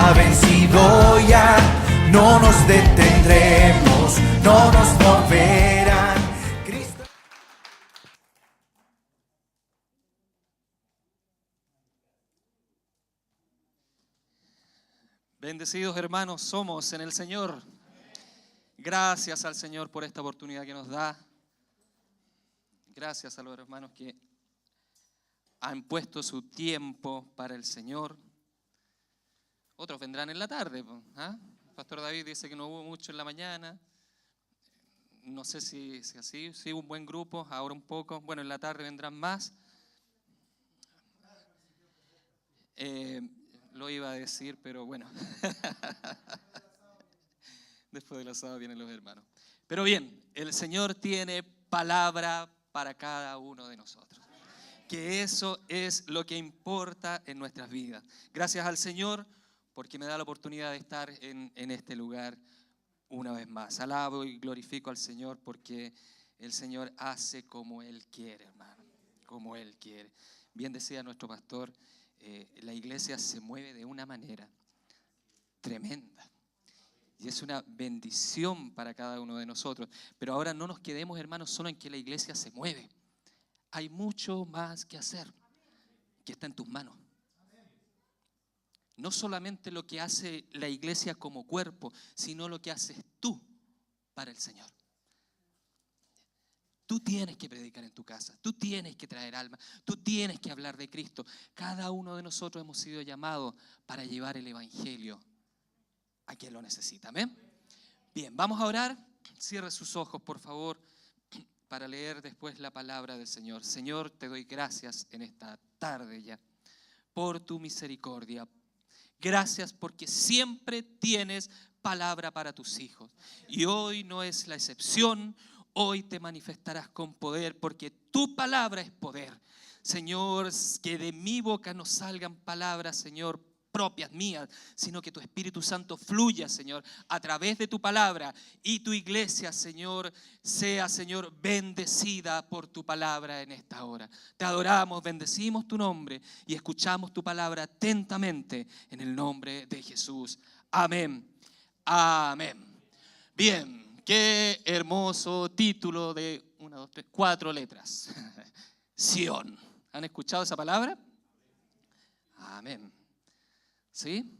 ha vencido ya. No nos detendremos, no nos moverán. Cristo. Bendecidos hermanos somos en el Señor. Gracias al Señor por esta oportunidad que nos da. Gracias a los hermanos que han puesto su tiempo para el Señor. Otros vendrán en la tarde. ¿Ah? Pastor David dice que no hubo mucho en la mañana. No sé si así. Sí, un buen grupo, ahora un poco. Bueno, en la tarde vendrán más. Lo iba a decir, pero bueno. Después del asado vienen los hermanos. Pero bien, el Señor tiene palabra para cada uno de nosotros. Que eso es lo que importa en nuestras vidas. Gracias al Señor porque me da la oportunidad de estar en este lugar una vez más. Alabo y glorifico al Señor porque el Señor hace como Él quiere, hermano. Como Él quiere. Bien decía nuestro pastor, la iglesia se mueve de una manera tremenda. Y es una bendición para cada uno de nosotros. Pero ahora no nos quedemos, hermanos, solo en que la iglesia se mueve. Hay mucho más que hacer, que está en tus manos. No solamente lo que hace la iglesia como cuerpo, sino lo que haces tú para el Señor. Tú tienes que predicar en tu casa, tú tienes que traer alma, tú tienes que hablar de Cristo. Cada uno de nosotros hemos sido llamados para llevar el evangelio a quien lo necesita. ¿Amén? Bien, vamos a orar. Cierre sus ojos, por favor, para leer después la palabra del Señor. Señor, te doy gracias en esta tarde ya por tu misericordia. Gracias porque siempre tienes palabra para tus hijos. Y hoy no es la excepción. Hoy te manifestarás con poder porque tu palabra es poder. Señor, que de mi boca no salgan palabras, Señor, propias mías, sino que tu Espíritu Santo fluya, Señor, a través de tu palabra y tu iglesia, Señor, sea, Señor, bendecida por tu palabra en esta hora. Te adoramos, bendecimos tu nombre y escuchamos tu palabra atentamente en el nombre de Jesús. Amén. Amén. Bien, qué hermoso título de 4 letras. Sión. ¿Han escuchado esa palabra? Amén. ¿Sí?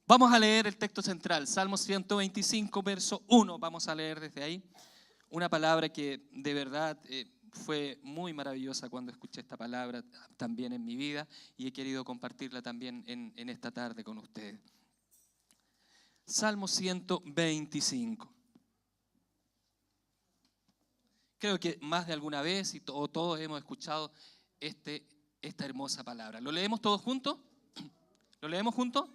Vamos a leer el texto central, Salmo 125, verso 1. Vamos a leer desde ahí una palabra que de verdad fue muy maravillosa cuando escuché esta palabra también en mi vida y he querido compartirla también en esta tarde con ustedes. Salmo 125. Creo que más de alguna vez o todos hemos escuchado esta hermosa palabra. ¿Lo leemos todos juntos? ¿Lo leemos juntos?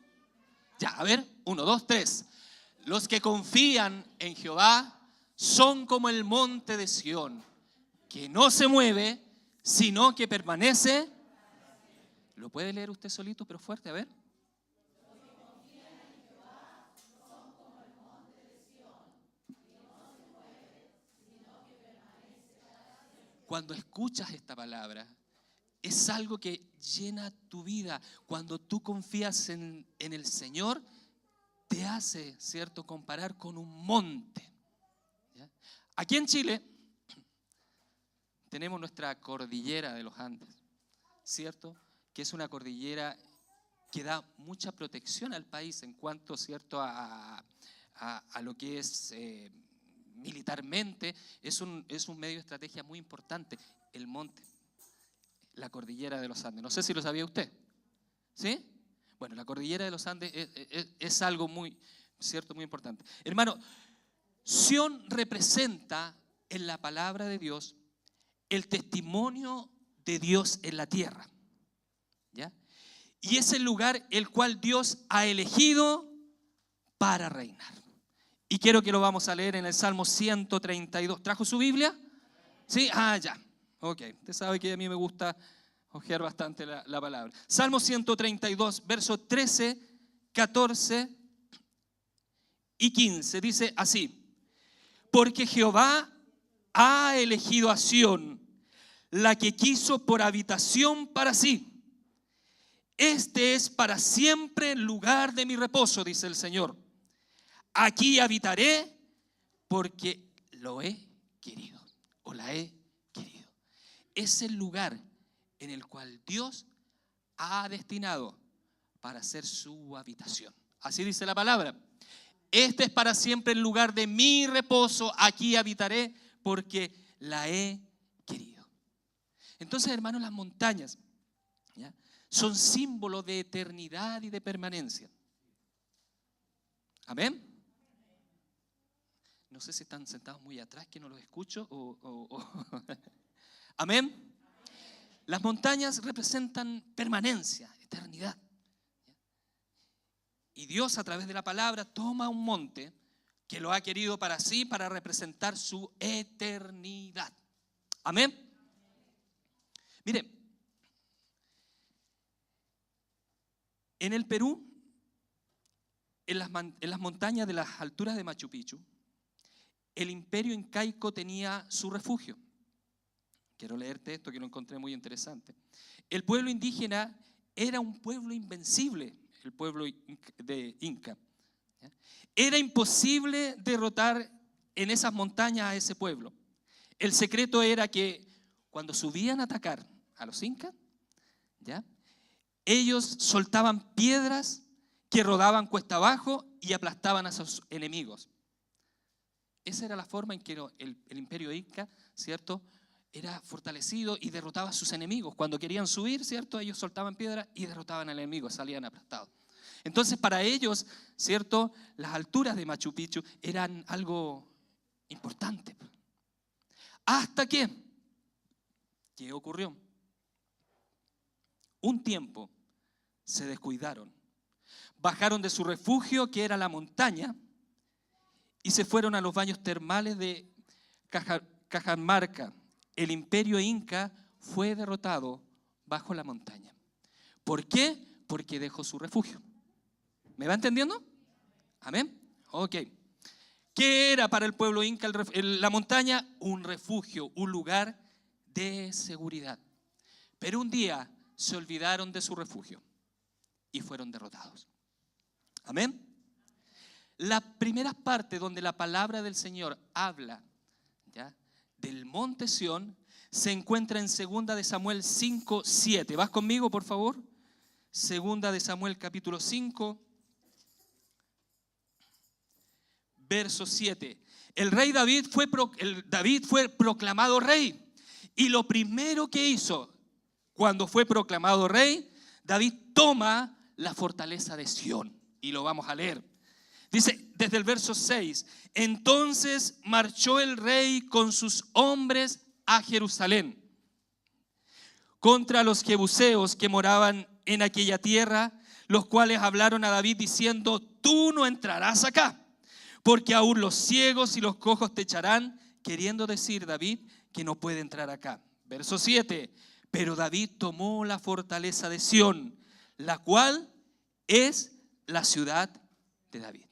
Ya, a ver, 1, 2, 3. Los que confían en Jehová son como el monte de Sión, que no se mueve, sino que permanece. ¿Lo puede leer usted solito, pero fuerte? A ver. Los que confían en Jehová son como el monte de Sión, que no se mueve, sino que permanece para siempre. Cuando escuchas esta palabra, es algo que llena tu vida. Cuando tú confías en el Señor, te hace, ¿cierto?, comparar con un monte. ¿Ya? Aquí en Chile tenemos nuestra cordillera de los Andes, ¿cierto? Que es una cordillera que da mucha protección al país en cuanto, ¿cierto?, a lo que es militarmente. Es un medio de estrategia muy importante, el monte. La cordillera de los Andes. No sé si lo sabía usted. ¿Sí? Bueno, la cordillera de los Andes es algo muy, cierto, muy importante. Hermano, Sión representa en la palabra de Dios el testimonio de Dios en la tierra. ¿Ya? Y es el lugar el cual Dios ha elegido para reinar. Y quiero que lo vamos a leer en el Salmo 132. ¿Trajo su Biblia? ¿Sí? Ya. Ok, usted sabe que a mí me gusta ojear bastante la palabra. Salmo 132, versos 13, 14 y 15. Dice así: porque Jehová ha elegido a Sión, la que quiso por habitación para sí. Este es para siempre el lugar de mi reposo, dice el Señor. Aquí habitaré porque lo he querido o la he querido. Es el lugar en el cual Dios ha destinado para ser su habitación. Así dice la palabra. Este es para siempre el lugar de mi reposo. Aquí habitaré porque la he querido. Entonces, hermanos, las montañas, ¿ya?, son símbolos de eternidad y de permanencia. Amén. No sé si están sentados muy atrás que no los escucho Amén. Las montañas representan permanencia, eternidad. Y Dios, a través de la palabra, toma un monte que lo ha querido para sí, para representar su eternidad. Amén. Mire, en el Perú, en las montañas de las alturas de Machu Picchu, el imperio incaico tenía su refugio. Quiero leerte esto que lo encontré muy interesante. El pueblo indígena era un pueblo invencible, el pueblo de Inca. Era imposible derrotar en esas montañas a ese pueblo. El secreto era que cuando subían a atacar a los incas, ¿ya?, ellos soltaban piedras que rodaban cuesta abajo y aplastaban a sus enemigos. Esa era la forma en que el imperio inca, ¿cierto?, era fortalecido y derrotaba a sus enemigos. Cuando querían subir, ¿cierto?, ellos soltaban piedras y derrotaban al enemigo, salían aplastados. Entonces, para ellos, ¿cierto?, las alturas de Machu Picchu eran algo importante. Hasta que, ¿qué ocurrió? Un tiempo se descuidaron. Bajaron de su refugio, que era la montaña, y se fueron a los baños termales de Cajamarca. El imperio inca fue derrotado bajo la montaña. ¿Por qué? Porque dejó su refugio. ¿Me va entendiendo? Amén. Ok. ¿Qué era para el pueblo inca la montaña? Un refugio, un lugar de seguridad. Pero un día se olvidaron de su refugio y fueron derrotados. Amén. La primera parte donde la palabra del Señor habla, ¿ya?, del monte Sión, se encuentra en 2 de Samuel 5:7. ¿Vas conmigo, por favor? 2 de Samuel capítulo 5, verso 7. David fue proclamado rey. Y lo primero que hizo cuando fue proclamado rey, David toma la fortaleza de Sión. Y lo vamos a leer. Dice desde el verso 6, entonces marchó el rey con sus hombres a Jerusalén contra los jebuseos que moraban en aquella tierra, los cuales hablaron a David diciendo, tú no entrarás acá, porque aún los ciegos y los cojos te echarán, queriendo decir David que no puede entrar acá. Verso 7, pero David tomó la fortaleza de Sión, la cual es la ciudad de David.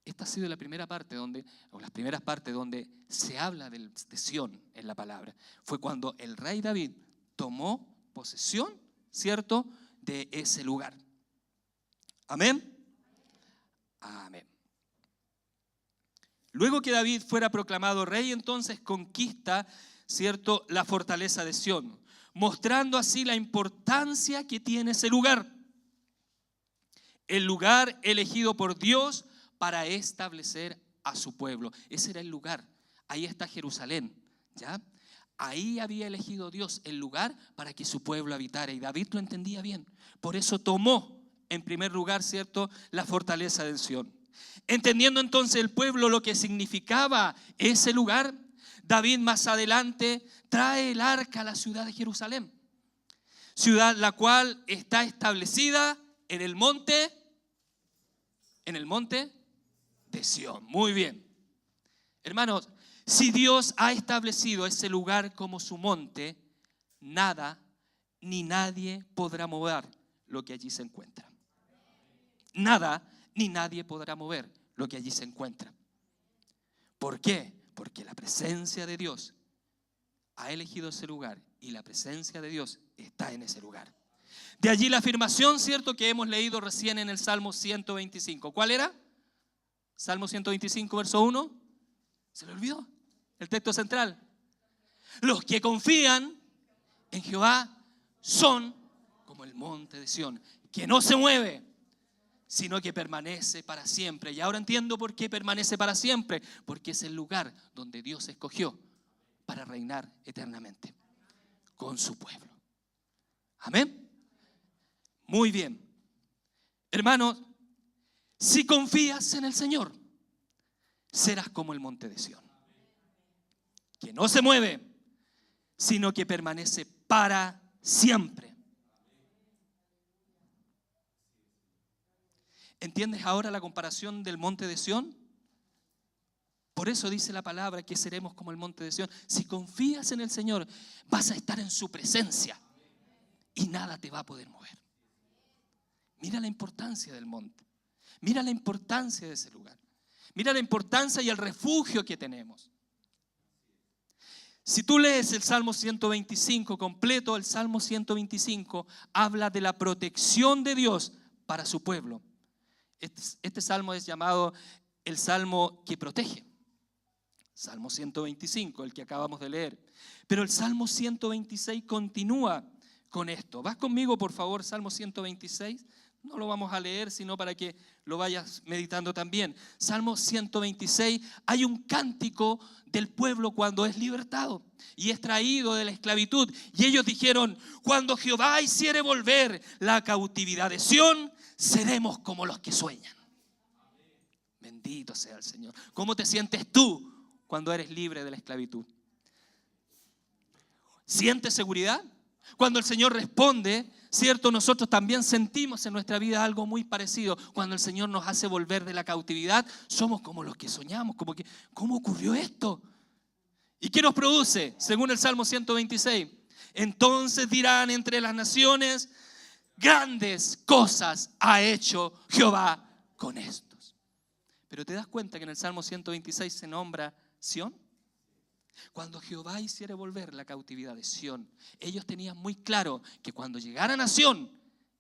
Esta ha sido la primera parte las primeras partes donde se habla de Sión en la palabra. Fue cuando el rey David tomó posesión, ¿cierto?, de ese lugar. Amén. Amén. Luego que David fuera proclamado rey, entonces conquista, ¿cierto?, la fortaleza de Sión, mostrando así la importancia que tiene ese lugar. El lugar elegido por Dios para establecer a su pueblo. Ese era el lugar. Ahí está Jerusalén, ¿ya? Ahí había elegido Dios el lugar para que su pueblo habitara. Y David lo entendía bien. Por eso tomó en primer lugar, ¿cierto?, la fortaleza de Sión. Entendiendo entonces el pueblo lo que significaba ese lugar, David más adelante trae el arca a la ciudad de Jerusalén. Ciudad la cual está establecida en el monte de Sión. Muy bien. Hermanos, si Dios ha establecido ese lugar como su monte, nada ni nadie podrá mover lo que allí se encuentra. Nada ni nadie podrá mover lo que allí se encuentra. ¿Por qué? Porque la presencia de Dios ha elegido ese lugar y la presencia de Dios está en ese lugar. De allí la afirmación, ¿cierto?, que hemos leído recién en el Salmo 125. ¿Cuál era? Salmo 125, verso 1. ¿Se le olvidó? El texto central. Los que confían en Jehová son como el monte de Sión, que no se mueve, sino que permanece para siempre. Y ahora entiendo por qué permanece para siempre, porque es el lugar donde Dios escogió para reinar eternamente con su pueblo. Amén. Muy bien. Hermanos, si confías en el Señor, serás como el monte de Sión, que no se mueve, sino que permanece para siempre. ¿Entiendes ahora la comparación del monte de Sión? Por eso dice la palabra que seremos como el monte de Sión. Si confías en el Señor, vas a estar en su presencia y nada te va a poder mover. Mira la importancia del monte. Mira la importancia de ese lugar. Mira la importancia y el refugio que tenemos. Si tú lees el Salmo 125 completo, el Salmo 125 habla de la protección de Dios para su pueblo. Este salmo es llamado el Salmo que protege. Salmo 125, el que acabamos de leer. Pero el Salmo 126 continúa con esto. ¿Vas conmigo, por favor, Salmo 126? No lo vamos a leer, sino para que lo vayas meditando también. Salmo 126, hay un cántico del pueblo cuando es libertado y es traído de la esclavitud. Y ellos dijeron, cuando Jehová hiciere volver la cautividad de Sión, seremos como los que sueñan. Bendito sea el Señor. ¿Cómo te sientes tú cuando eres libre de la esclavitud? ¿Sientes seguridad? Cuando el Señor responde, ¿cierto? Nosotros también sentimos en nuestra vida algo muy parecido. Cuando el Señor nos hace volver de la cautividad, somos como los que soñamos, como que, ¿cómo ocurrió esto? ¿Y qué nos produce? Según el Salmo 126, entonces dirán entre las naciones, grandes cosas ha hecho Jehová con estos. Pero ¿te das cuenta que en el Salmo 126 se nombra Sión? Cuando Jehová hiciere volver la cautividad de Sión, ellos tenían muy claro que cuando llegaran a Sión,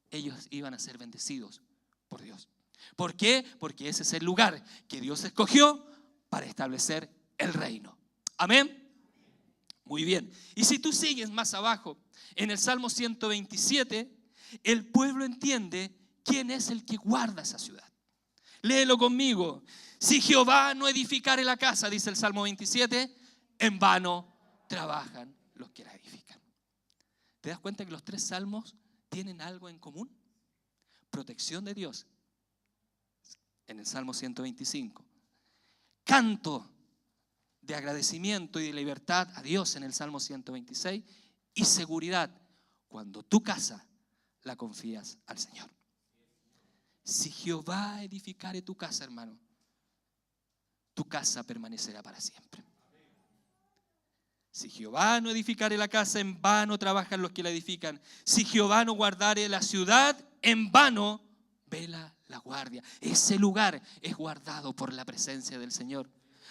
ellos iban a ser bendecidos por Dios. ¿Por qué? Porque ese es el lugar que Dios escogió para establecer el reino. Amén. Muy bien. Y si tú sigues más abajo, en el Salmo 127, el pueblo entiende quién es el que guarda esa ciudad. Léelo conmigo. Si Jehová no edificare la casa, dice el Salmo 27, en vano trabajan los que la edifican. ¿Te das cuenta que los tres salmos tienen algo en común? Protección de Dios en el Salmo 125. Canto de agradecimiento y de libertad a Dios en el Salmo 126. Y seguridad cuando tu casa la confías al Señor. Si Jehová edificare tu casa, hermano, tu casa permanecerá para siempre. Si Jehová no edificare la casa, en vano trabajan los que la edifican. Si Jehová no guardare la ciudad, en vano vela la guardia. Ese lugar es guardado por la presencia del Señor.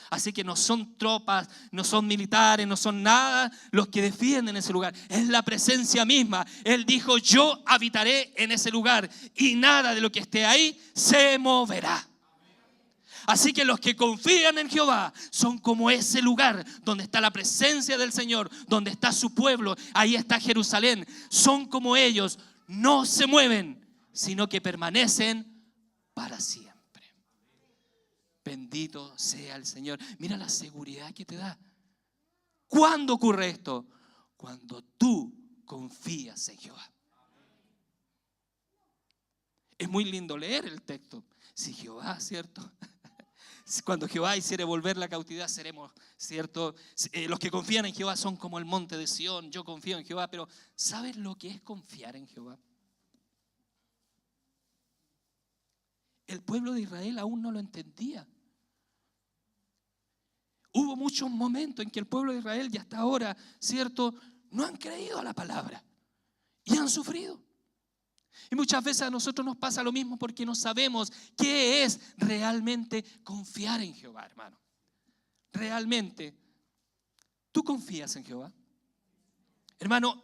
Así que no son tropas, no son militares, no son nada los que defienden ese lugar. Es la presencia misma. Él dijo, yo habitaré en ese lugar y nada de lo que esté ahí se moverá. Así que los que confían en Jehová son como ese lugar donde está la presencia del Señor, donde está su pueblo, ahí está Jerusalén. Son como ellos, no se mueven, sino que permanecen para siempre. Bendito sea el Señor. Mira la seguridad que te da. ¿Cuándo ocurre esto? Cuando tú confías en Jehová. Es muy lindo leer el texto. Si Jehová, ¿cierto? Cuando Jehová hiciere volver la cautividad, seremos, ¿cierto? Los que confían en Jehová son como el monte de Sión. Yo confío en Jehová, pero ¿sabes lo que es confiar en Jehová? El pueblo de Israel aún no lo entendía. Hubo muchos momentos en que el pueblo de Israel y hasta ahora, ¿cierto?, no han creído a la palabra y han sufrido. Y muchas veces a nosotros nos pasa lo mismo porque no sabemos qué es realmente confiar en Jehová, hermano. Realmente, ¿tú confías en Jehová? Hermano,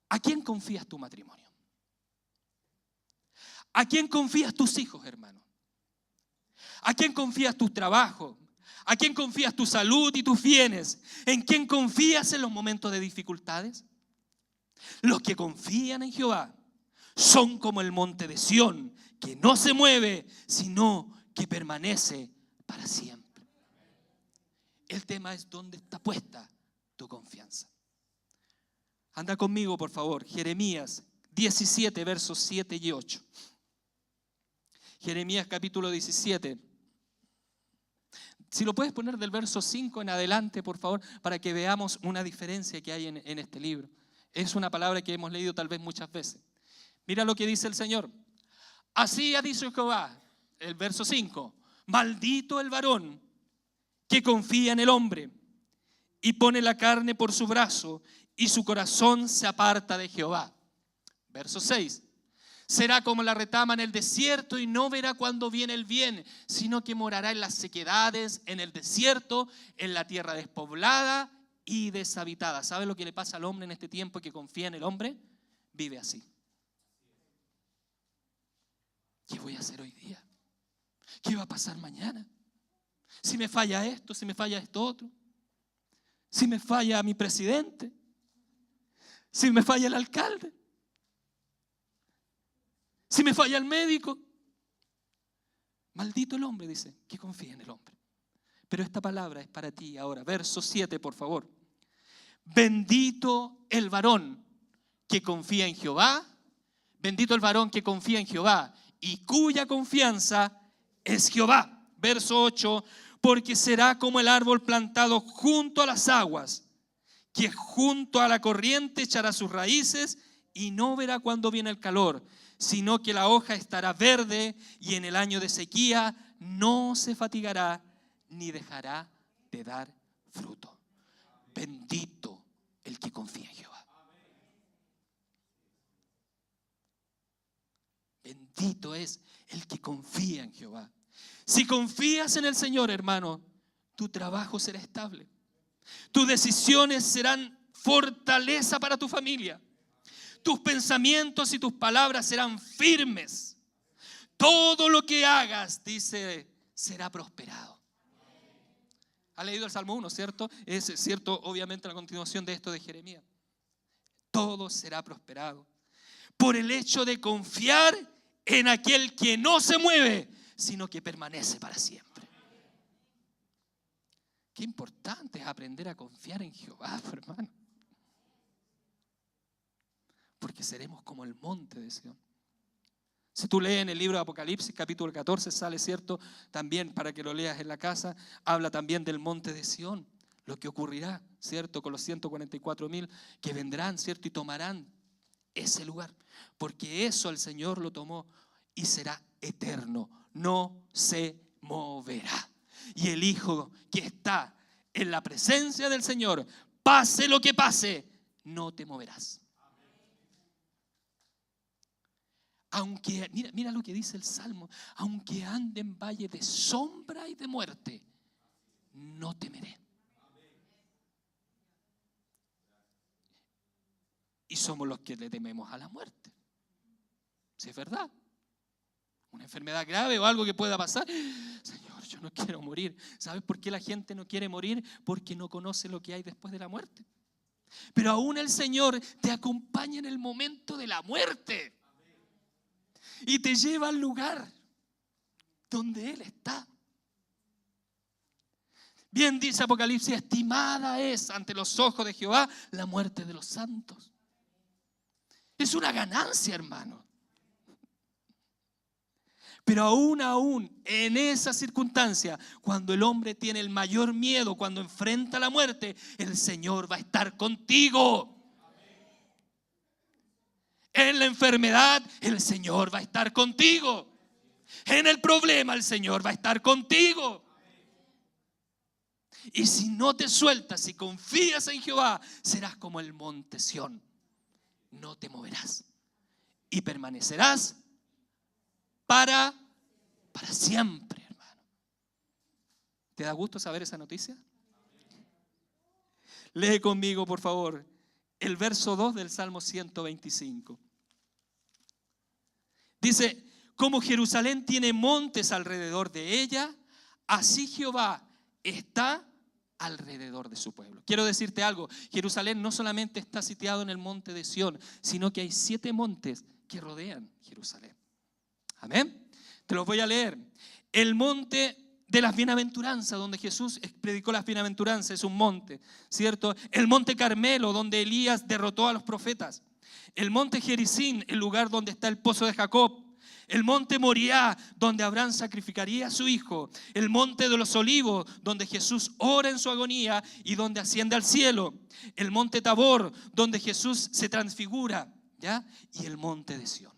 ¿A quién confías tu matrimonio? ¿A quién confías tus hijos, hermano? ¿A quién confías tu trabajo? ¿A quién confías tu salud y tus bienes? ¿En quién confías en los momentos de dificultades? Los que confían en Jehová son como el monte de Sión, que no se mueve, sino que permanece para siempre. El tema es dónde está puesta tu confianza. Anda conmigo, por favor, Jeremías 17, versos 7 y 8. Jeremías capítulo 17. Si lo puedes poner del verso 5 en adelante, por favor, para que veamos una diferencia que hay en este libro. Es una palabra que hemos leído tal vez muchas veces. Mira lo que dice el Señor. Así ha dicho Jehová, el verso 5. Maldito el varón que confía en el hombre y pone la carne por su brazo y su corazón se aparta de Jehová. Verso 6. Será como la retama en el desierto y no verá cuando viene el bien, sino que morará en las sequedades, en el desierto, en la tierra despoblada y deshabitada. ¿Sabe lo que le pasa al hombre en este tiempo que confía en el hombre? Vive así. ¿Qué voy a hacer hoy día? ¿Qué va a pasar mañana? Si me falla esto, si me falla esto otro, si me falla mi presidente, si me falla el alcalde, si me falla el médico. Maldito el hombre, dice, que confía en el hombre. Pero esta palabra es para ti ahora. Verso 7, por favor. Bendito el varón que confía en Jehová. Bendito el varón que confía en Jehová y cuya confianza es Jehová. Verso 8. Porque será como el árbol plantado junto a las aguas, que junto a la corriente echará sus raíces y no verá cuando viene el calor, sino que la hoja estará verde y en el año de sequía no se fatigará ni dejará de dar fruto. Bendito el que confía en Jehová. Bendito es el que confía en Jehová. Si confías en el Señor, hermano, tu trabajo será estable. Tus decisiones serán fortaleza para tu familia. Tus pensamientos y tus palabras serán firmes. Todo lo que hagas, dice, será prosperado. ¿Ha leído el Salmo 1, cierto? Es cierto, obviamente, la continuación de esto de Jeremías. Todo será prosperado. Por el hecho de confiar en aquel que no se mueve, sino que permanece para siempre. Qué importante es aprender a confiar en Jehová, hermano. Porque seremos como el monte de Sión. Si tú lees en el libro de Apocalipsis, capítulo 14, sale, ¿cierto? También, para que lo leas en la casa, habla también del monte de Sión, lo que ocurrirá, ¿cierto? Con los 144,000 que vendrán, ¿cierto? Y tomarán ese lugar. Porque eso el Señor lo tomó y será eterno, no se moverá. Y el Hijo que está en la presencia del Señor, pase lo que pase, no te moverás. Aunque, mira lo que dice el Salmo, aunque ande en valle de sombra y de muerte, no temeré. Y somos los que le tememos a la muerte. Si es verdad. Una enfermedad grave o algo que pueda pasar. Señor, yo no quiero morir. ¿Sabes por qué la gente no quiere morir? Porque no conoce lo que hay después de la muerte. Pero aún el Señor te acompaña en el momento de la muerte. Y te lleva al lugar donde Él está. Bien dice Apocalipsis, estimada es ante los ojos de Jehová la muerte de los santos. Es una ganancia, hermano. Pero aún en esa circunstancia, cuando el hombre tiene el mayor miedo, cuando enfrenta la muerte, el Señor va a estar contigo. En la enfermedad, el Señor va a estar contigo. En el problema, el Señor va a estar contigo. Y si no te sueltas, si confías en Jehová, serás como el monte Sión. No te moverás. Y permanecerás para siempre, hermano. ¿Te da gusto saber esa noticia? Lee conmigo, por favor, el verso 2 del Salmo 125. Dice, como Jerusalén tiene montes alrededor de ella, así Jehová está alrededor de su pueblo. Quiero decirte algo, Jerusalén no solamente está sitiado en el monte de Sión, sino que hay 7 montes que rodean Jerusalén. Amén. Te los voy a leer. El monte de las bienaventuranzas, donde Jesús predicó las bienaventuranzas, es un monte, ¿cierto? El monte Carmelo, donde Elías derrotó a los profetas. El monte Gerizim, el lugar donde está el pozo de Jacob. El monte Moriah, donde Abraham sacrificaría a su hijo. El monte de los olivos, donde Jesús ora en su agonía y donde asciende al cielo. El monte Tabor, donde Jesús se transfigura, ¿ya? Y el monte de Sión,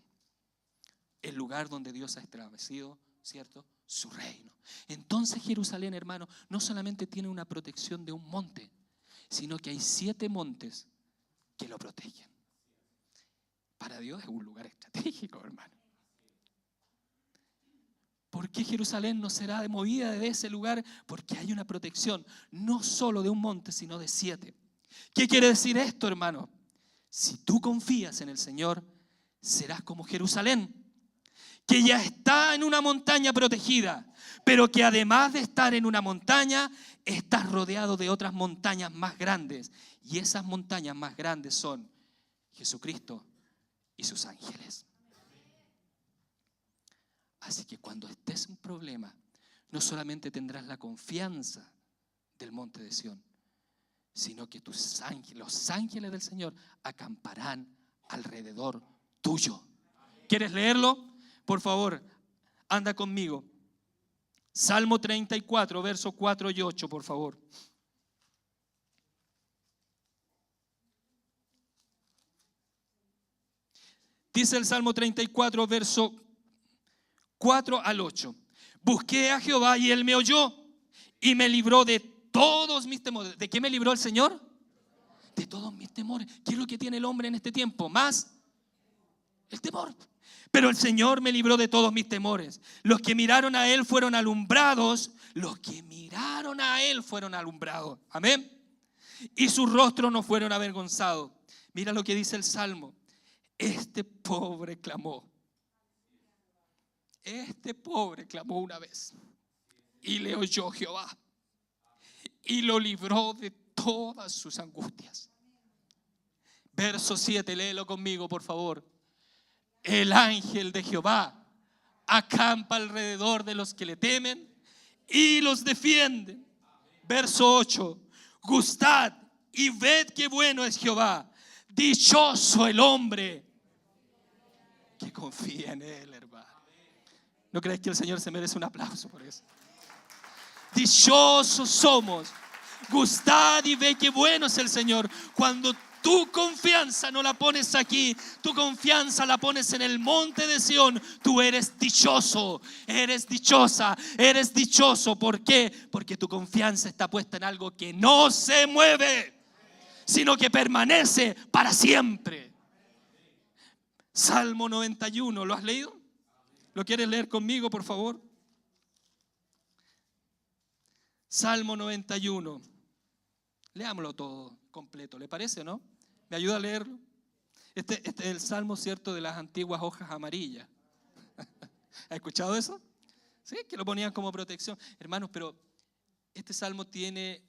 el lugar donde Dios ha establecido, ¿cierto?, su reino. Entonces Jerusalén, hermano, no solamente tiene una protección de un monte, sino que hay 7 montes que lo protegen. Para Dios es un lugar estratégico, hermano. ¿Por qué Jerusalén no será movida de ese lugar? Porque hay una protección, no solo de un monte, sino de 7. ¿Qué quiere decir esto, hermano? Si tú confías en el Señor, serás como Jerusalén, que ya está en una montaña protegida, pero que además de estar en una montaña, estás rodeado de otras montañas más grandes. Y esas montañas más grandes son Jesucristo y sus ángeles. Así que cuando estés en un problema, no solamente tendrás la confianza del monte de Sión, sino que tus ángeles, los ángeles del Señor, acamparán alrededor tuyo. ¿Quieres leerlo? Por favor, anda conmigo. Salmo 34, versos 4 y 8, por favor. Dice el Salmo 34, verso 4 al 8. Busqué a Jehová y Él me oyó y me libró de todos mis temores. ¿De qué me libró el Señor? De todos mis temores. ¿Qué es lo que tiene el hombre en este tiempo? Más el temor. Pero el Señor me libró de todos mis temores. Los que miraron a Él fueron alumbrados. Los que miraron a Él fueron alumbrados. Amén. Y sus rostros no fueron avergonzados. Mira lo que dice el Salmo. Este pobre clamó. Este pobre clamó una vez y le oyó Jehová y lo libró de todas sus angustias. Verso 7, léelo conmigo, por favor. El ángel de Jehová acampa alrededor de los que le temen y los defiende. Verso 8, gustad y ved qué bueno es Jehová. Dichoso el hombre que confía en Él, hermano. ¿No crees que el Señor se merece un aplauso por eso? Dichosos somos. Gustad y ve qué bueno es el Señor. Cuando tu confianza no la pones aquí, tu confianza la pones en el monte de Sión, tú eres dichoso, eres dichosa, eres dichoso. ¿Por qué? Porque tu confianza está puesta en algo que no se mueve, sino que permanece para siempre. Salmo 91, ¿lo has leído? ¿Lo quieres leer conmigo, por favor? Salmo 91. Leámoslo todo completo, ¿le parece o no? ¿Me ayuda a leerlo? Este es el salmo, ¿cierto?, de las antiguas hojas amarillas. ¿Ha escuchado eso? Sí, que lo ponían como protección. Hermanos, pero este salmo tiene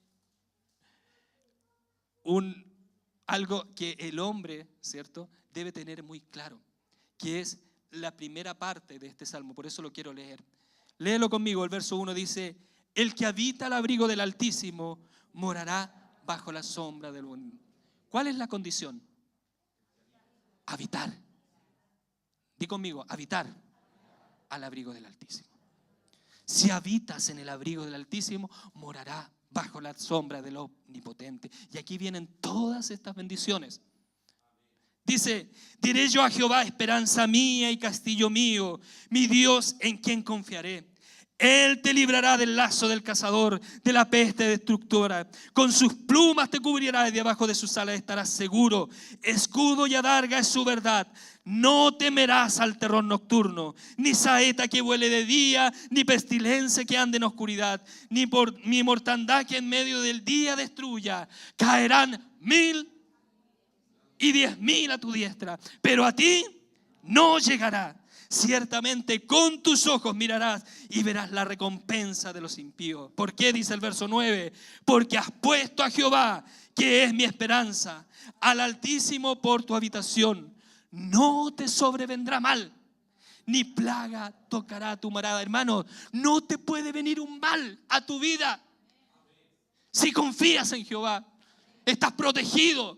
algo que el hombre, ¿cierto?, debe tener muy claro, que es la primera parte de este salmo. Por eso lo quiero leer. Léelo conmigo. El verso 1 dice: el que habita al abrigo del Altísimo morará bajo la sombra del Omnipotente. ¿Cuál es la condición? Habitar. Di conmigo, habitar al abrigo del Altísimo. Si habitas en el abrigo del Altísimo, morará bajo la sombra del Omnipotente. Y aquí vienen todas estas bendiciones. Dice: diré yo a Jehová, esperanza mía y castillo mío, mi Dios en quien confiaré. Él te librará del lazo del cazador, de la peste destructora. Con sus plumas te cubrirá y debajo de sus alas estarás seguro. Escudo y adarga es su verdad. No temerás al terror nocturno, ni saeta que vuele de día, ni pestilencia que ande en oscuridad, ni mortandad que en medio del día destruya. Caerán 1000 y 10.000 a tu diestra, pero a ti no llegará. Ciertamente con tus ojos mirarás y verás la recompensa de los impíos. ¿Por qué? Dice el verso 9. Porque has puesto a Jehová, que es mi esperanza, al Altísimo por tu habitación. No te sobrevendrá mal, ni plaga tocará tu morada. Hermano, no te puede venir un mal a tu vida. Si confías en Jehová, estás protegido.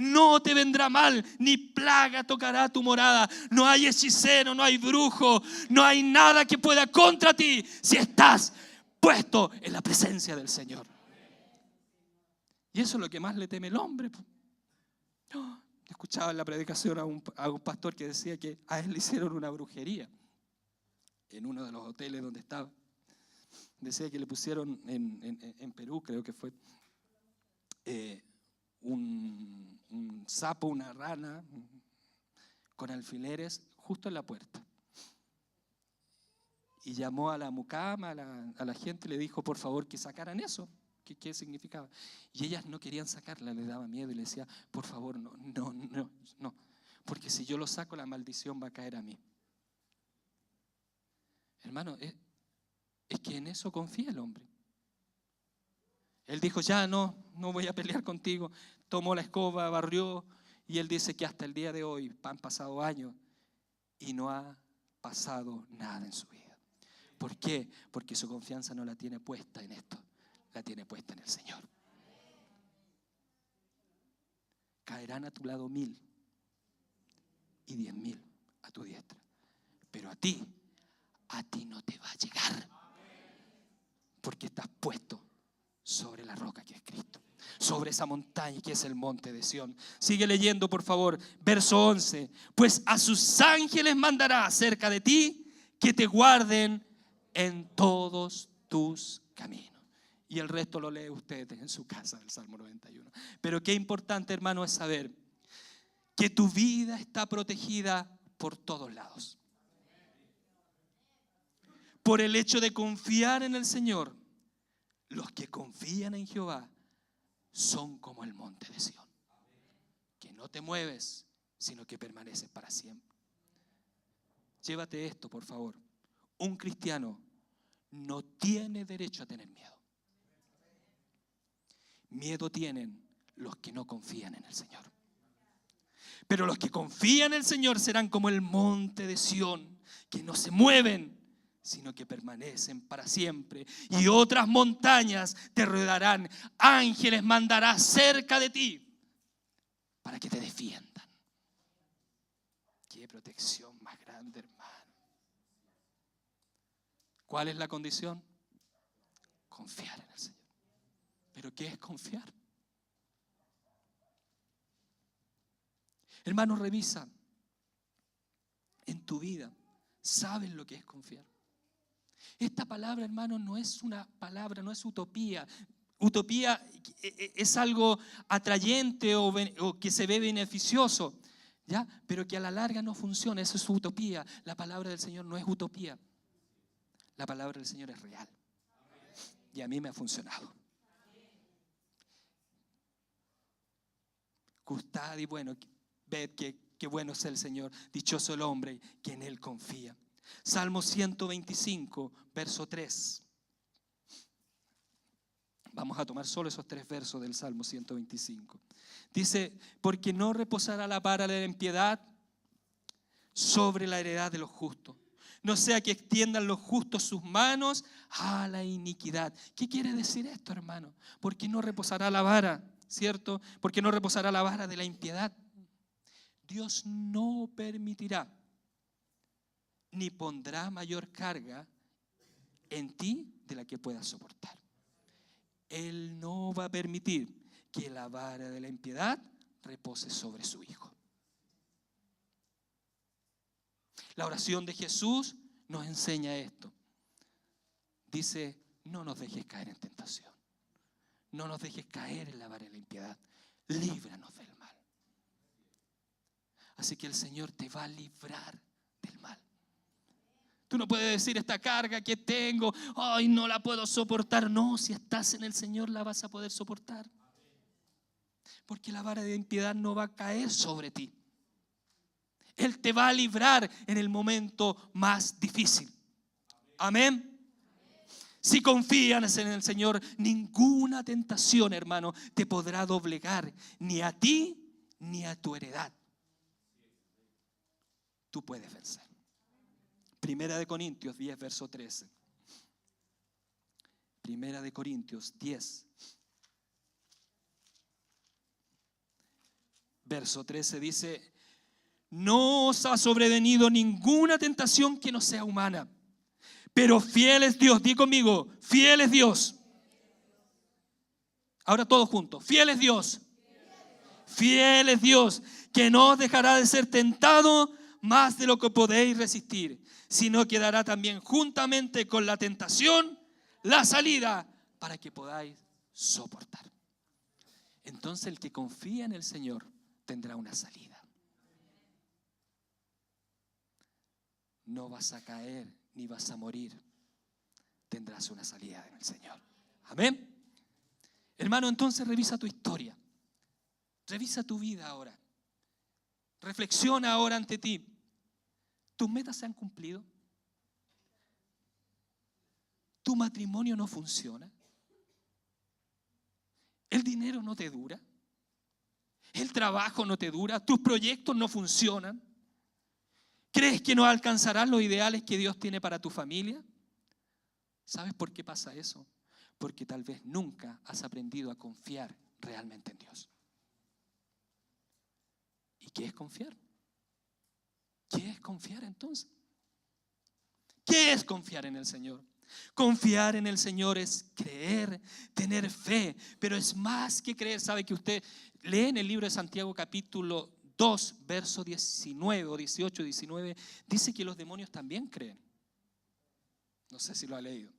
No te vendrá mal, ni plaga tocará tu morada. No hay hechicero, no hay brujo, no hay nada que pueda contra ti si estás puesto en la presencia del Señor. Y eso es lo que más le teme el hombre. Escuchaba en la predicación a un pastor que decía que a él le hicieron una brujería en uno de los hoteles donde estaba. Decía que le pusieron en Perú, creo que fue, un sapo, una rana con alfileres justo en la puerta. Y llamó a la mucama, a la gente, le dijo por favor que sacaran eso. ¿Qué significaba? Y ellas no querían sacarla, les daba miedo y le decía, por favor, no, porque si yo lo saco la maldición va a caer a mí. Hermano, es que en eso confía el hombre. Él dijo, ya no voy a pelear contigo. Tomó la escoba, barrió, y él dice que hasta el día de hoy han pasado años y no ha pasado nada en su vida. ¿Por qué? Porque su confianza no la tiene puesta en esto, la tiene puesta en el Señor. Caerán a tu lado 1.000 y 10.000 a tu diestra, pero a ti no te va a llegar, porque estás puesto sobre la roca que es Cristo, sobre esa montaña que es el monte de Sión. Sigue leyendo, por favor, verso 11. Pues a sus ángeles mandará acerca de ti que te guarden en todos tus caminos. Y el resto lo lee usted en su casa, el Salmo 91. Pero qué importante, hermano, es saber que tu vida está protegida por todos lados. Por el hecho de confiar en el Señor, los que confían en Jehová son como el monte de Sión, que no te mueves, sino que permaneces para siempre. Llévate esto, por favor. Un cristiano no tiene derecho a tener miedo. Miedo tienen los que no confían en el Señor. Pero los que confían en el Señor serán como el monte de Sión, que no se mueven, sino que permanecen para siempre. Y otras montañas te rodearán. Ángeles mandará cerca de ti para que te defiendan. Qué protección más grande, hermano. ¿Cuál es la condición? Confiar en el Señor. ¿Pero qué es confiar? Hermano, revisa en tu vida. ¿Sabes lo que es confiar? Esta palabra, hermano, no es una palabra, no es utopía. Utopía es algo atrayente o que se ve beneficioso, ¿ya? Pero que a la larga no funciona. Eso es utopía. La palabra del Señor no es utopía. La palabra del Señor es real. Y a mí me ha funcionado. Gustad y bueno, ved que bueno es el Señor. Dichoso el hombre que en Él confía. Salmo 125, verso 3. Vamos a tomar solo esos 3 versos del Salmo 125. Dice, porque no reposará la vara de la impiedad sobre la heredad de los justos. No sea que extiendan los justos sus manos a la iniquidad. ¿Qué quiere decir esto, hermano? Porque no reposará la vara, ¿cierto? Porque no reposará la vara de la impiedad. Dios no permitirá ni pondrá mayor carga en ti de la que puedas soportar. Él no va a permitir que la vara de la impiedad repose sobre su Hijo. La oración de Jesús nos enseña esto. Dice, no nos dejes caer en tentación. No nos dejes caer en la vara de la impiedad. Líbranos del mal. Así que el Señor te va a librar del mal. Tú no puedes decir esta carga que tengo, ay, no la puedo soportar. No, si estás en el Señor la vas a poder soportar. Porque la vara de impiedad no va a caer sobre ti. Él te va a librar en el momento más difícil. Amén. Si confías en el Señor, ninguna tentación, hermano, te podrá doblegar, ni a ti ni a tu heredad. Tú puedes vencer. Primera de Corintios 10, verso 13. Primera de Corintios 10, verso 13 dice: no os ha sobrevenido ninguna tentación que no sea humana, pero fiel es Dios. Di conmigo, fiel es Dios. Ahora todos juntos, fiel es Dios. Fiel es Dios, que no os dejará de ser tentado más de lo que podéis resistir, sino que dará también juntamente con la tentación la salida para que podáis soportar. Entonces el que confía en el Señor tendrá una salida. No vas a caer ni vas a morir. Tendrás una salida en el Señor. Amén. Hermano, entonces revisa tu historia. Revisa tu vida ahora. Reflexiona ahora ante ti. ¿Tus metas se han cumplido? ¿Tu matrimonio no funciona? ¿El dinero no te dura? ¿El trabajo no te dura? ¿Tus proyectos no funcionan? ¿Crees que no alcanzarás los ideales que Dios tiene para tu familia? ¿Sabes por qué pasa eso? Porque tal vez nunca has aprendido a confiar realmente en Dios. ¿Y qué es confiar? ¿Qué es confiar entonces? ¿Qué es confiar en el Señor? Confiar en el Señor es creer, tener fe, pero es más que creer. ¿Sabe que usted lee en el libro de Santiago capítulo 2, verso 19 o 18, 19, dice que los demonios también creen? No sé si lo ha leído.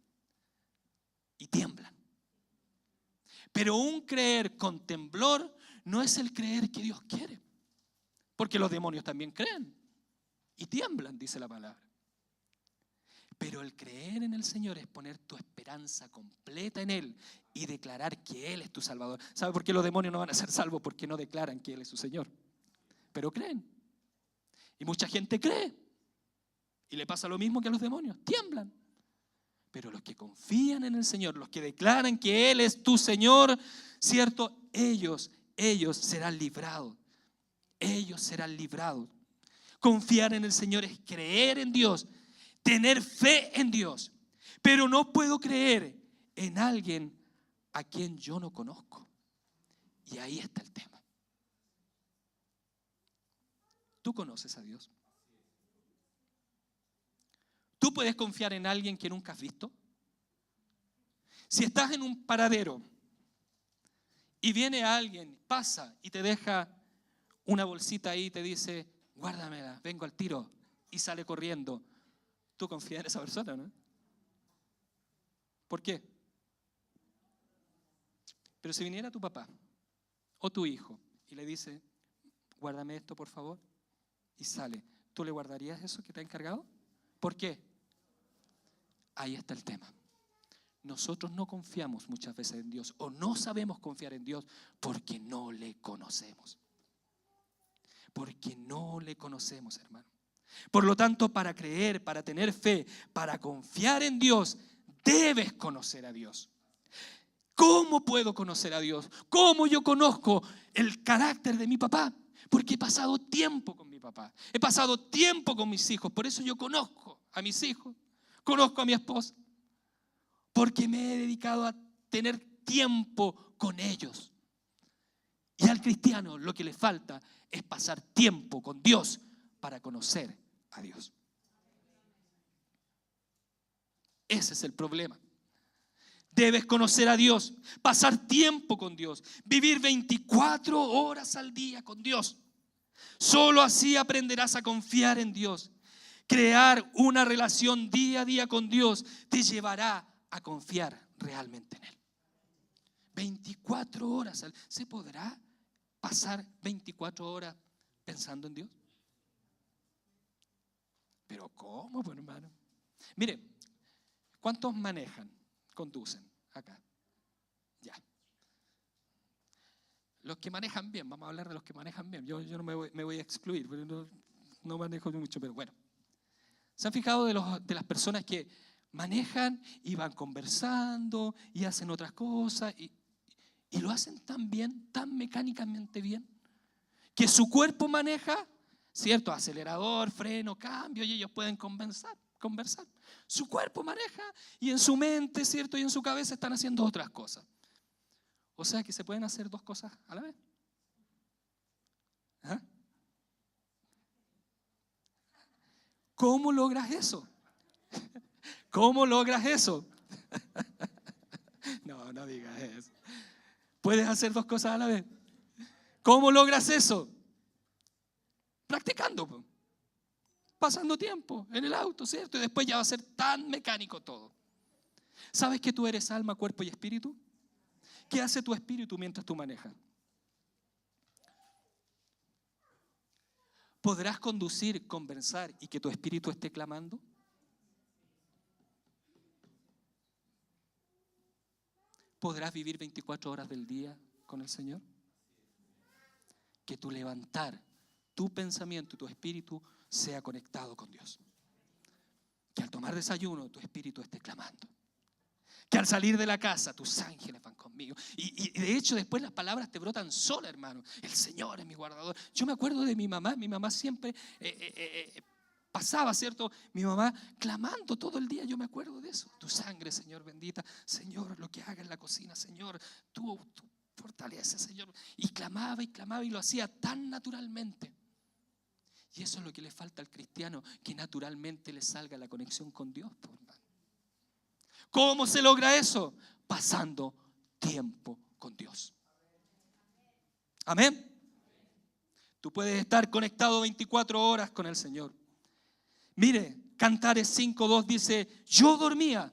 Y tiemblan. Pero un creer con temblor no es el creer que Dios quiere. Porque los demonios también creen y tiemblan, dice la palabra. Pero el creer en el Señor es poner tu esperanza completa en Él y declarar que Él es tu Salvador. ¿Sabe por qué los demonios no van a ser salvos? Porque no declaran que Él es su Señor. Pero creen. Y mucha gente cree. Y le pasa lo mismo que a los demonios. Tiemblan. Pero los que confían en el Señor, los que declaran que Él es tu Señor, ¿cierto? Ellos serán librados. Ellos serán librados. Confiar en el Señor es creer en Dios, tener fe en Dios. Pero no puedo creer en alguien a quien yo no conozco. Y ahí está el tema. ¿Tú conoces a Dios? ¿Tú puedes confiar en alguien que nunca has visto? Si estás en un paradero y viene alguien, pasa y te deja una bolsita ahí y te dice: guárdamela, vengo al tiro, y sale corriendo, ¿tú confías en esa persona, no? ¿Por qué? Pero si viniera tu papá o tu hijo y le dice: guárdame esto, por favor, y sale, ¿tú le guardarías eso que te ha encargado? ¿Por qué? Ahí está el tema. Nosotros no confiamos muchas veces en Dios, o no sabemos confiar en Dios porque no le conocemos. Porque no le conocemos, hermano. Por lo tanto, para creer, para tener fe, para confiar en Dios, debes conocer a Dios. ¿Cómo puedo conocer a Dios? ¿Cómo yo conozco el carácter de mi papá? Porque he pasado tiempo con mi papá. He pasado tiempo con mis hijos. Por eso yo conozco a mis hijos. Conozco a mi esposa. Porque me he dedicado a tener tiempo con ellos. Y al cristiano lo que le falta es pasar tiempo con Dios para conocer a Dios. Ese es el problema. Debes conocer a Dios, pasar tiempo con Dios, vivir 24 horas al día con Dios. Solo así aprenderás a confiar en Dios. Crear una relación día a día con Dios te llevará a confiar realmente en Él. 24 horas. ¿Se podrá pasar 24 horas pensando en Dios? Pero ¿cómo, pues, hermano? Mire, ¿cuántos conducen acá? Ya. Los que manejan bien, vamos a hablar de los que manejan bien. Yo no me voy a excluir, pero no manejo mucho, pero bueno. ¿Se han fijado de las personas que manejan y van conversando y hacen otras cosas y lo hacen tan bien, tan mecánicamente bien, que su cuerpo maneja, ¿cierto? Acelerador, freno, cambio, y ellos pueden conversar. Su cuerpo maneja y en su mente, ¿cierto? Y en su cabeza están haciendo otras cosas. O sea que se pueden hacer dos cosas a la vez. ¿Ah? ¿Cómo logras eso? ¿Cómo logras eso? No digas eso. ¿Puedes hacer dos cosas a la vez? ¿Cómo logras eso? Practicando, pasando tiempo en el auto, ¿cierto? Y después ya va a ser tan mecánico todo. ¿Sabes que tú eres alma, cuerpo y espíritu? ¿Qué hace tu espíritu mientras tú manejas? ¿Podrás conducir, conversar y que tu espíritu esté clamando? ¿Podrás vivir 24 horas del día con el Señor? Que tu levantar, tu pensamiento, tu espíritu sea conectado con Dios. Que al tomar desayuno tu espíritu esté clamando. Que al salir de la casa tus ángeles van conmigo. Y de hecho después las palabras te brotan solas, hermano. El Señor es mi guardador. Yo me acuerdo de mi mamá siempre pasaba, ¿cierto? Mi mamá clamando todo el día, yo me acuerdo de eso. Tu sangre, Señor, bendita. Señor, lo que haga en la cocina, Señor, tú fortaleces, Señor. Y clamaba y lo hacía tan naturalmente. Y eso es lo que le falta al cristiano, que naturalmente le salga la conexión con Dios, por hermano. ¿Cómo se logra eso? Pasando tiempo con Dios. Amén. Tú puedes estar conectado 24 horas con el Señor. Mire, Cantares 5:2 dice, yo dormía,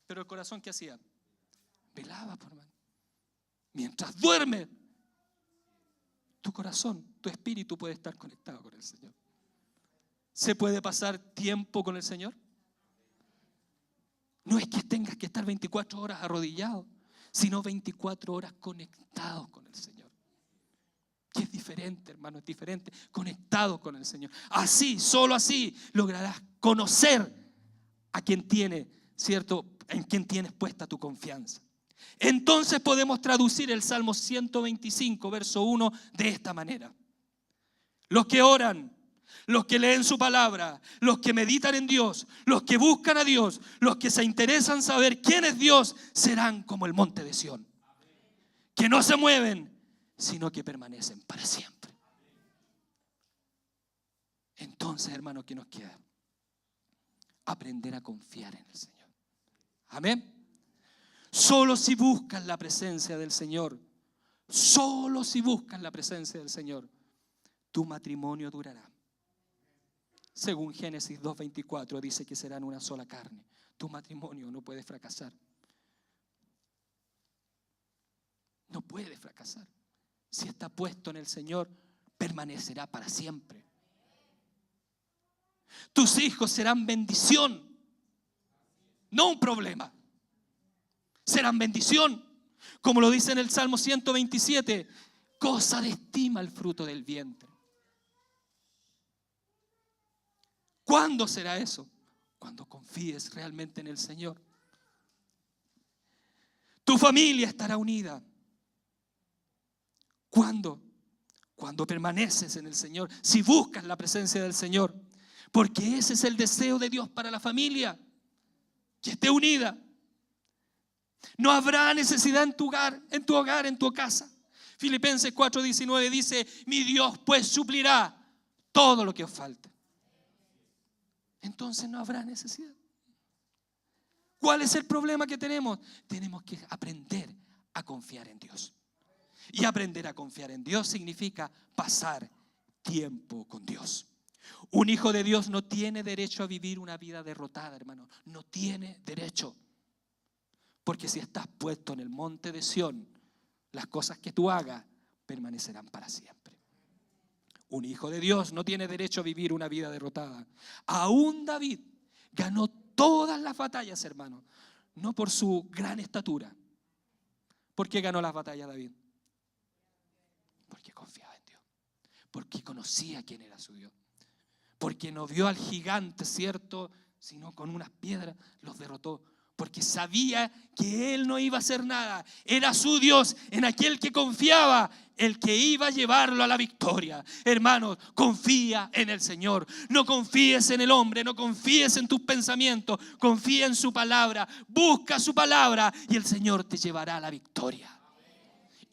pero el corazón, ¿qué hacía? Velaba, por hermano. Mientras duerme, tu corazón, tu espíritu puede estar conectado con el Señor. ¿Se puede pasar tiempo con el Señor? No es que tengas que estar 24 horas arrodillado, sino 24 horas conectados con el Señor. Que es diferente, hermano, es diferente. Conectado con el Señor. Así, solo así lograrás conocer a quien tiene, ¿cierto? En quien tienes puesta tu confianza. Entonces podemos traducir el Salmo 125, verso 1, de esta manera. Los que oran, los que leen su palabra, los que meditan en Dios, los que buscan a Dios, los que se interesan saber quién es Dios, serán como el monte de Sión, que no se mueven, sino que permanecen para siempre. Entonces, hermano, ¿qué nos queda? Aprender a confiar en el Señor. Amén. Solo si buscas la presencia del Señor, solo si buscas la presencia del Señor, tu matrimonio durará. Según Génesis 2:24 dice que serán una sola carne. Tu matrimonio no puede fracasar. No puede fracasar. Si está puesto en el Señor, permanecerá para siempre. Tus hijos serán bendición, no un problema. Serán bendición. Como lo dice en el Salmo 127, cosa de estima el fruto del vientre. ¿Cuándo será eso? Cuando confíes realmente en el Señor. Tu familia estará unida. ¿Cuándo? Cuando permaneces en el Señor, si buscas la presencia del Señor, porque ese es el deseo de Dios para la familia, que esté unida. No habrá necesidad en tu hogar, en tu casa. Filipenses 4:19 dice, mi Dios pues suplirá todo lo que os falte. Entonces no habrá necesidad. ¿Cuál es el problema que tenemos? Tenemos que aprender a confiar en Dios. Y aprender a confiar en Dios significa pasar tiempo con Dios. Un hijo de Dios no tiene derecho a vivir una vida derrotada, hermano. No tiene derecho. Porque si estás puesto en el monte de Sión, las cosas que tú hagas permanecerán para siempre. Un hijo de Dios no tiene derecho a vivir una vida derrotada. Aún David ganó todas las batallas, hermano. No por su gran estatura. ¿Por qué ganó las batallas David? Porque confiaba en Dios. Porque conocía quién era su Dios. Porque no vio al gigante, ¿cierto?, sino con unas piedras los derrotó. Porque sabía que Él no iba a hacer nada. Era su Dios, en aquel que confiaba, el que iba a llevarlo a la victoria. Hermanos, confía en el Señor. No confíes en el hombre, no confíes en tus pensamientos. Confía en su palabra. Busca su palabra y el Señor te llevará a la victoria.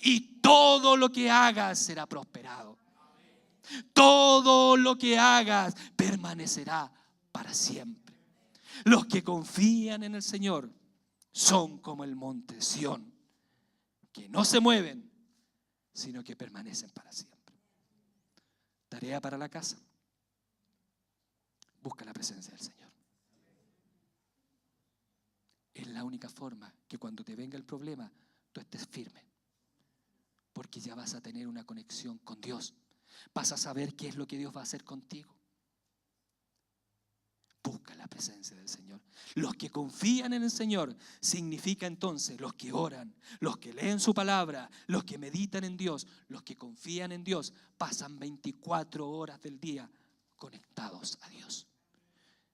Y todo lo que hagas será prosperado. Todo lo que hagas permanecerá para siempre. Los que confían en el Señor son como el monte Sión, que no se mueven, sino que permanecen para siempre. Tarea para la casa. Busca la presencia del Señor. Es la única forma que cuando te venga el problema, tú estés firme. Porque ya vas a tener una conexión con Dios. Vas a saber qué es lo que Dios va a hacer contigo. Busca la presencia del Señor. Los que confían en el Señor significa entonces los que oran, los que leen su palabra, los que meditan en Dios, los que confían en Dios, pasan 24 horas del día conectados a Dios.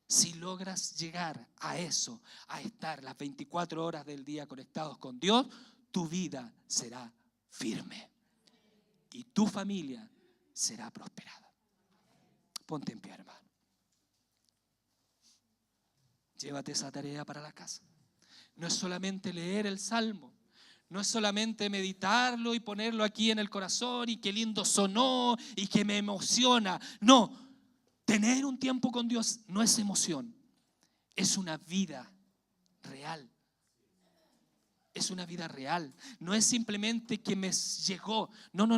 Si logras llegar a eso, a estar las 24 horas del día conectados con Dios, tu vida será firme y tu familia será prosperada. Ponte en pie, hermano. Llévate esa tarea para la casa. No es solamente leer el Salmo, no es solamente meditarlo y ponerlo aquí en el corazón y qué lindo sonó y que me emociona. No, tener un tiempo con Dios no es emoción, es una vida real. Es una vida real. No es simplemente que me llegó. No.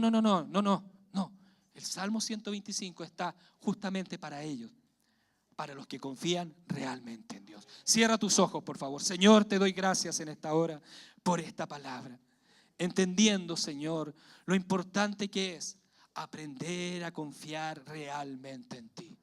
El Salmo 125 está justamente para ellos. Para los que confían realmente en Dios. Cierra tus ojos, por favor. Señor, te doy gracias en esta hora por esta palabra. Entendiendo, Señor, lo importante que es aprender a confiar realmente en ti.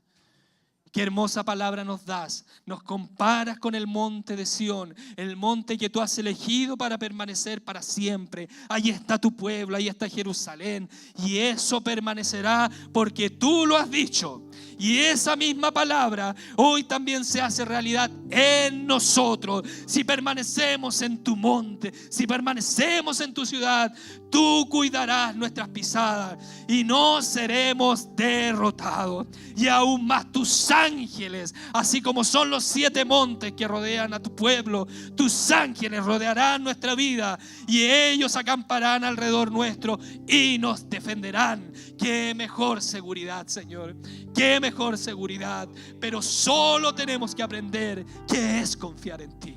Qué hermosa palabra nos das. Nos comparas con el monte de Sión, el monte que tú has elegido para permanecer para siempre. Ahí está tu pueblo, ahí está Jerusalén. Y eso permanecerá porque tú lo has dicho. Y esa misma palabra hoy también se hace realidad en nosotros. Si permanecemos en tu monte, si permanecemos en tu ciudad, tú cuidarás nuestras pisadas y no seremos derrotados. Y aún más tus ángeles, así como son los 7 montes que rodean a tu pueblo, tus ángeles rodearán nuestra vida y ellos acamparán alrededor nuestro y nos defenderán. Qué mejor seguridad, Señor. Qué mejor seguridad. Pero solo tenemos que aprender qué es confiar en ti.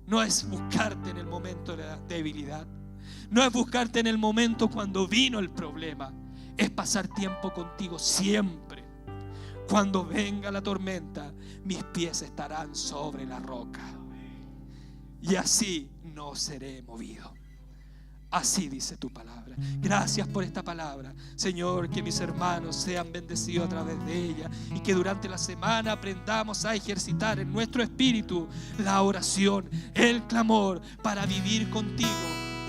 No es buscarte en el momento de la debilidad. No es buscarte en el momento cuando vino el problema. Es pasar tiempo contigo siempre. Cuando venga la tormenta, mis pies estarán sobre la roca. Y así no seré movido. Así dice tu palabra. Gracias por esta palabra, Señor, que mis hermanos sean bendecidos a través de ella y que durante la semana aprendamos a ejercitar en nuestro espíritu la oración, el clamor, para vivir contigo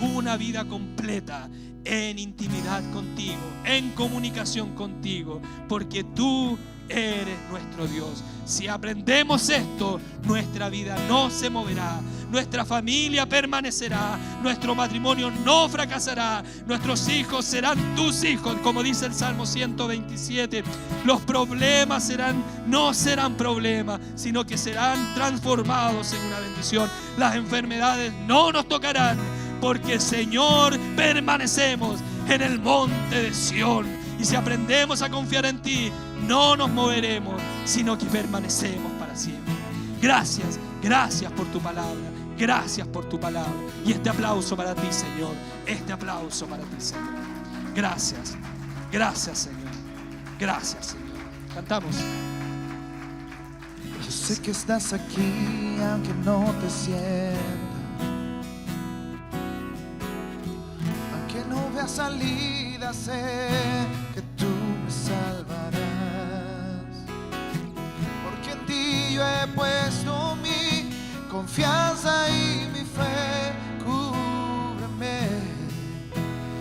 una vida completa en intimidad contigo, en comunicación contigo, porque tú eres nuestro Dios. Si aprendemos esto, nuestra vida no se moverá, nuestra familia permanecerá, nuestro matrimonio no fracasará, nuestros hijos serán tus hijos, como dice el Salmo 127. Los problemas no serán problemas, sino que serán transformados en una bendición. Las enfermedades no nos tocarán, porque, Señor, permanecemos en el monte de Sión. Y si aprendemos a confiar en ti, no nos moveremos, sino que permanecemos para siempre. Gracias por tu palabra. Gracias por tu palabra. Y este aplauso para ti, Señor. Este aplauso para ti, Señor. Gracias, Señor. Gracias, Señor. Cantamos. Yo sé que estás aquí, aunque no te sienta, aunque no vea salida, sé que tú me salvarás, porque en ti yo he puesto mi confianza y mi fe. Cúbreme,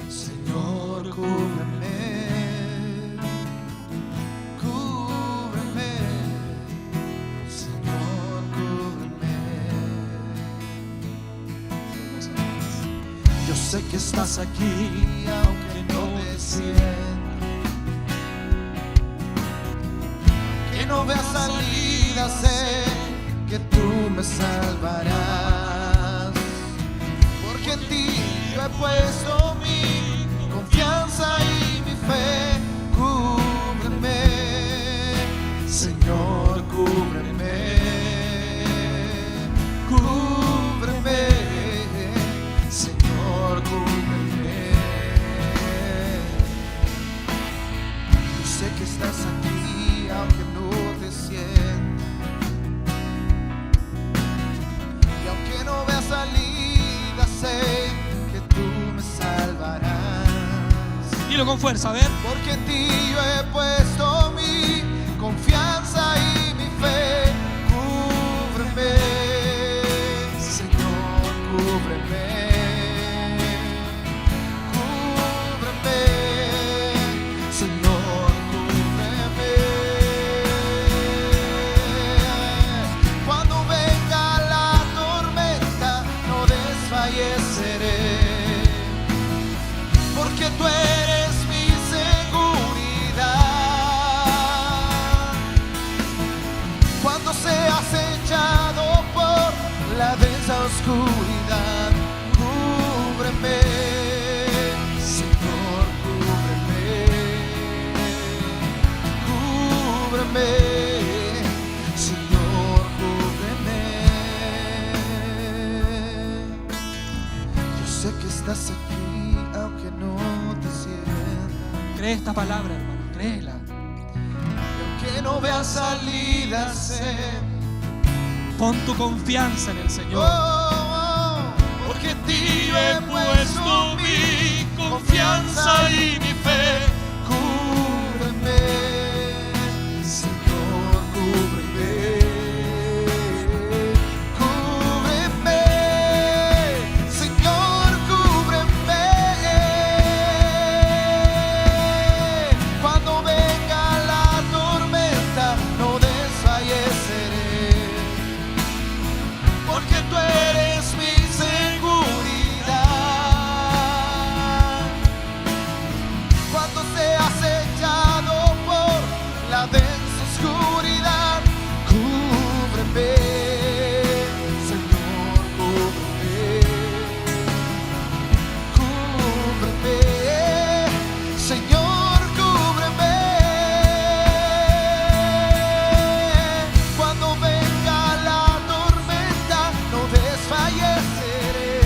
Señor. sé que estás aquí, aunque no te sienta, que no vea salida, sé que tú me salvarás, porque en ti yo he puesto mi confianza y mi fe. Cúbreme, Señor, cúbreme, cúbreme, Señor, cúbreme. Yo sé que estás aquí, aunque no te sienta, y aunque no vea salida, sé que tú me salvarás. Dilo con fuerza, a ver. Porque en ti yo he puesto mi confianza y mi fe. Cúbreme, Señor, cúbreme, cúbreme, Señor, cúbreme. Cuando venga la tormenta, no desfalleceré, porque tú eres mi seguridad. Cuando seas echado por la densa oscuridad, cúbreme, Señor, cúbreme, cúbreme, Señor, cúbreme. Yo sé que estás aquí, aunque no te sienta, Cree esta palabra, hermano, créela. que no veas salida, sé. Pon tu confianza en el Señor. Porque en ti yo he puesto mi confianza y mi fe. Cúbreme, Señor, cúbreme, cúbreme, Señor, cúbreme. Cuando venga la tormenta, no desfalleceré, porque tú eres mi seguridad. Cuando seas echado por la densa oscuridad, cúbreme, Señor, cúbreme, cúbreme, Señor, cúbreme. Cuando venga la tormenta, no desfalleceré,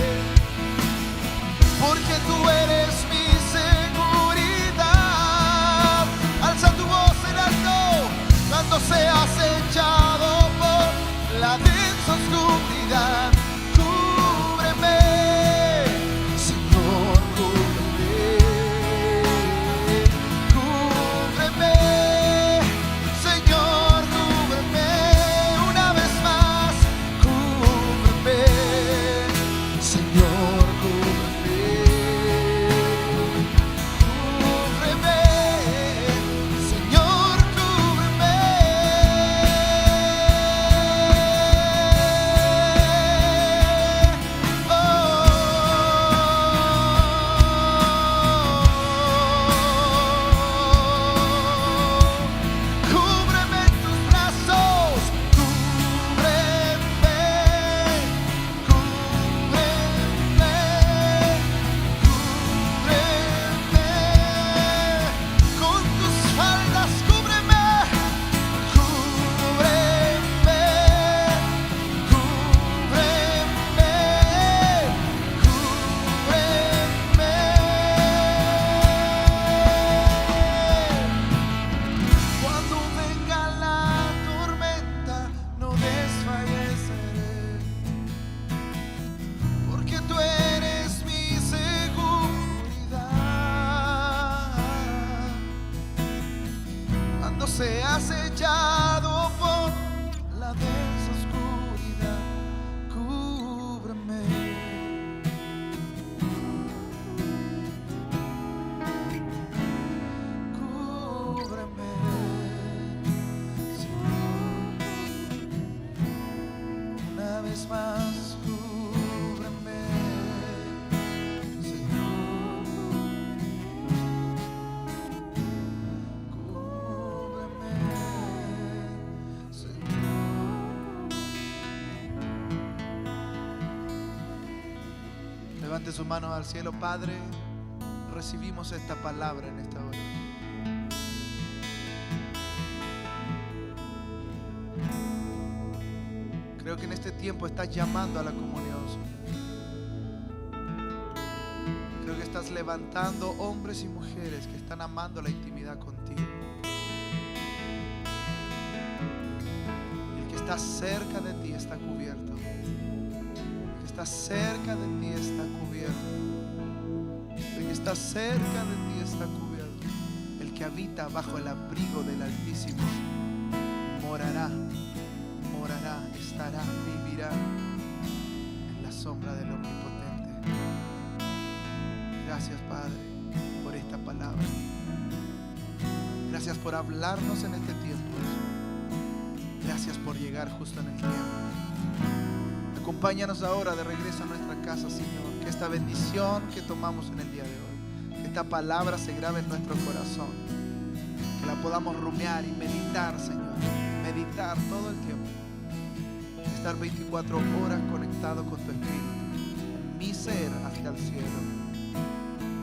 porque tú eres mi seguridad. Alza tu voz en alto cuando seas echado por la densa oscuridad. Cúbreme, Señor, cúbreme, cúbreme, Señor, cúbreme. Una vez más, cúbreme, Señor, cúbreme, cúbreme, Señor, cúbreme. Levante sus manos al cielo. Padre, recibimos esta palabra en esta hora. Creo que en este tiempo estás llamando a la comunión, Señor. Creo que estás levantando hombres y mujeres que están amando la intimidad contigo. El que está cerca de ti está cubierto. El que está cerca de ti está cubierto. El que está cerca de ti está cubierto. El que habita bajo el abrigo del Altísimo morará, estará, vivirá en la sombra del Omnipotente. Gracias, Padre, por esta palabra. Gracias por hablarnos en este tiempo. Gracias por llegar justo en el tiempo. Acompáñanos ahora de regreso a nuestra casa, Señor. Que esta bendición que tomamos en el día de hoy, que esta palabra se grabe en nuestro corazón, que la podamos rumiar y meditar, Señor. Meditar todo el tiempo. Estar 24 horas conectado con tu Espíritu. En mi ser hasta el cielo.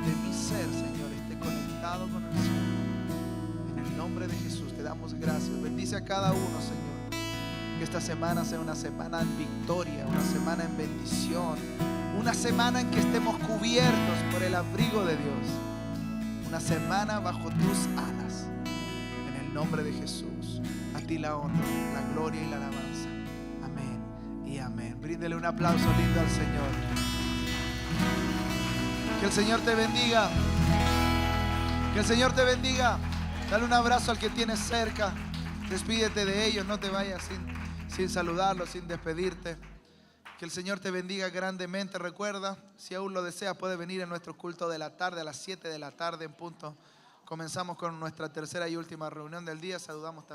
De mi ser, Señor, esté conectado con el cielo. En el nombre de Jesús te damos gracias. Bendice a cada uno, Señor. Que esta semana sea una semana en victoria, una semana en bendición, una semana en que estemos cubiertos por el abrigo de Dios. Una semana bajo tus alas. En el nombre de Jesús. A ti la honra, la gloria y la alabanza. Amén y amén. Bríndele un aplauso lindo al Señor. Que el Señor te bendiga. Que el Señor te bendiga. Dale un abrazo al que tienes cerca. Despídete de ellos. No te vayas sin saludarlos, sin despedirte. Que el Señor te bendiga grandemente. Recuerda, si aún lo deseas, puedes venir a nuestro culto de la tarde a las 7 de la tarde en punto. Comenzamos con nuestra tercera y última reunión del día. Saludamos también.